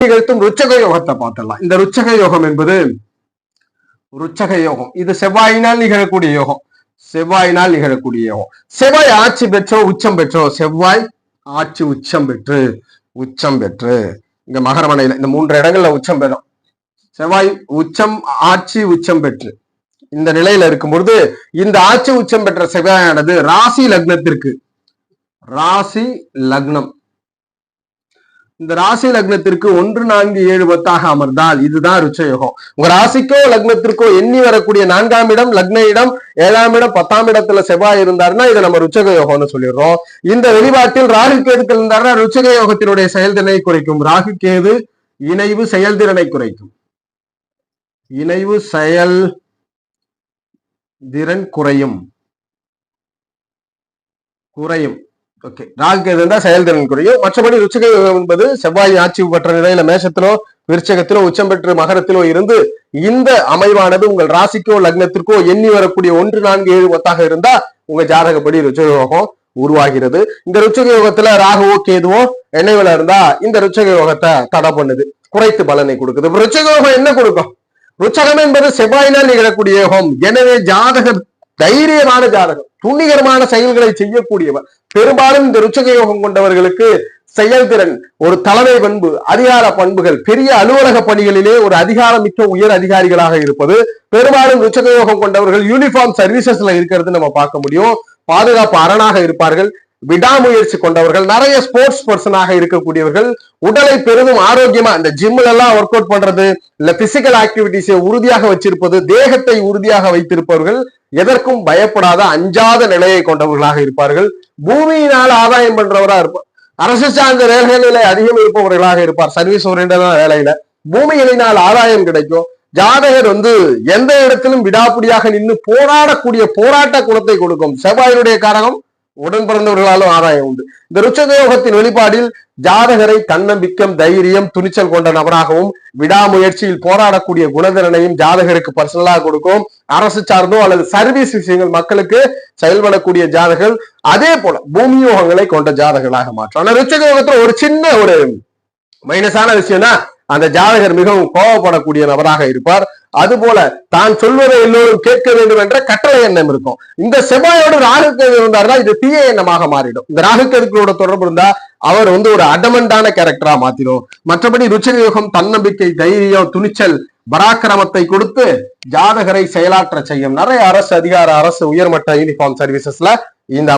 நிகழ்த்தும் ருச்சக யோகத்தை பார்த்துடலாம். இந்த ருச்சக யோகம் என்பது ருச்சக யோகம். இது செவ்வாயினால் நிகழக்கூடிய யோகம். செவ்வாயினால் நிகழக்கூடிய யோகம். செவ்வாய் ஆட்சி பெற்றோ உச்சம் பெற்றோ, செவ்வாய் ஆட்சி உச்சம் பெற்று இங்க மகரமனையில இந்த 3 இடங்கள்ல உச்சம் பெறும். செவ்வாய் உச்சம் ஆட்சி உச்சம் பெற்று இந்த நிலையில இருக்கும் பொழுது இந்த ஆட்சி உச்சம் பெற்ற செவ்வாயானது ராசி லக்னத்திற்கு, ராசி லக்னம், இந்த ராசி லக்னத்திற்கு 1, 4, 7, 10 அமர்ந்தால் இதுதான் ருச்சயோகம். உங்க ராசிக்கோ லக்னத்திற்கோ எண்ணி வரக்கூடிய 4ஆம் இடம் லக்ன இடம், 7ஆம் இடம், 10ஆம் இடத்துல செவ்வாய் இருந்தாருன்னா இதை நம்ம ருச்சக யோகம்னு சொல்லிடுறோம். இந்த வெளிப்பாட்டில் ராகு கேதுக்கள் இருந்தாருன்னா ருச்சக யோகத்தினுடைய செயல்திறனை குறைக்கும். ராகு கேது இணைவு செயல்திறனை குறைக்கும். இணைவு செயல்திறன் குறையும். ஓகே, ராகு கேது இருந்தா செயல்திறன் குறையும். மற்றபடி ருச்சக யோகம் என்பது செவ்வாய் ஆட்சி பெற்ற நிலையில மேஷத்திலோ விருச்சகத்திலோ உச்சம் பெற்று மகரத்திலோ இருந்து இந்த அமைவானது உங்கள் ராசிக்கோ லக்னத்திற்கோ எண்ணி வரக்கூடிய 1, 4, 7, 10 இருந்தா உங்க ஜாதகப்படி ருச்சக யோகம் உருவாகிறது. இந்த ருச்சக யோகத்துல ராகுவோ கேதுவோ எண்ணெய்ல இருந்தா இந்த ருச்சக யோகத்தை தடை பண்ணுது, குறைத்து பலனை கொடுக்குது. ருச்சக யோகம் என்ன கொடுக்கும்? ருச்சகம் என்பது செவ்வாயினால் நிகழக்கூடிய யோகம். எனவே ஜாதகர் தைரியமான ஜாதகம், துணிகரமான செயல்களை செய்யக்கூடியவர். பெரும்பாலும் இந்த ருச்சக யோகம் கொண்டவர்களுக்கு செயல்திறன், ஒரு தலைமை பண்பு, அதிகார பண்புகள், பெரிய அலுவலக பணிகளிலே ஒரு அதிகாரமிக்க உயர் அதிகாரிகளாக இருப்பது. பெரும்பாலும் ருச்சக யோகம் கொண்டவர்கள் யூனிஃபார்ம் சர்வீசஸ்ல இருக்கிறது நம்ம பார்க்க முடியும். பாதுகாப்பு அரணாக இருப்பார்கள். விடாமுயற்சி கொண்டவர்கள், நிறைய ஸ்போர்ட்ஸ் பர்சனாக இருக்கக்கூடியவர்கள், உடலை பெரிதும் ஆரோக்கியமா இந்த ஜிம்ல எல்லாம் ஒர்க் அவுட் பண்றது, இல்ல பிசிக்கல் ஆக்டிவிட்டிஸை உறுதியாக வச்சிருப்பது, தேகத்தை உறுதியாக வைத்திருப்பவர்கள், எதற்கும் பயப்படாத அஞ்சாத நிலையை கொண்டவர்களாக இருப்பார்கள். பூமியினால் ஆதாயம் பண்றவரா இருப்பார். அரசு சார்ந்த வேலைகளில அதிகம் இருப்பவர்களாக இருப்பார். சர்வீஸ் ஓரியன்டான வேலையில பூமிகளினால் ஆதாயம் கிடைக்கும். ஜாதகர் எந்த இடத்திலும் விடாப்பிடியாக நின்று போராடக்கூடிய போராட்ட குணத்தை கொடுக்கும். செவ்வாயினுடைய காரகம் உடன் பிறந்தவர்களாலும் ஆதாயம் உண்டு. இந்த ருச்சக யோகத்தின் வெளிப்பாடில் ஜாதகரை தன்னம்பிக்கம், தைரியம், துணிச்சல் கொண்ட நபராகவும் விடாமுயற்சியில் போராடக்கூடிய குணதிறனையும் ஜாதகருக்கு பர்சனலாக கொடுக்கும். அரசு சார்ந்தோ அல்லது சர்வீஸ் விஷயங்கள் மக்களுக்கு செயல்படக்கூடிய ஜாதகர்கள் அதே போல பூமி யோகங்களை கொண்ட ஜாதகர்களாக மாற்றும். ஆனா ருச்சக யோகத்துல ஒரு சின்ன ஒரு மைனஸான விஷயம்னா அந்த ஜாதகர் மிகவும் கோபப்படக்கூடிய நபராக இருப்பார். அதுபோல தான் சொல்வதை எல்லோரும் கேட்க வேண்டும் என்ற கட்டளை எண்ணம் இருக்கும். இந்த செவ்வாயோடு ராகு கேது இருந்தாருன்னா இது தீய எண்ணமாக மாறிடும். இந்த ராகு கேதுக்களோட தொடர்பு இருந்தா அவர் ஒரு அடமண்டான கேரக்டரா மாத்திடும். மற்றபடி ருச்சக யோகம் தன்னம்பிக்கை, தைரியம், துணிச்சல், பராக்கிரமத்தை கொடுத்து ஜாதகரை செயலாற்ற செய்யும். நிறைய அரசு அதிகார, அரசு உயர்மட்ட யூனிஃபார்ம் சர்வீசஸ்ல இந்த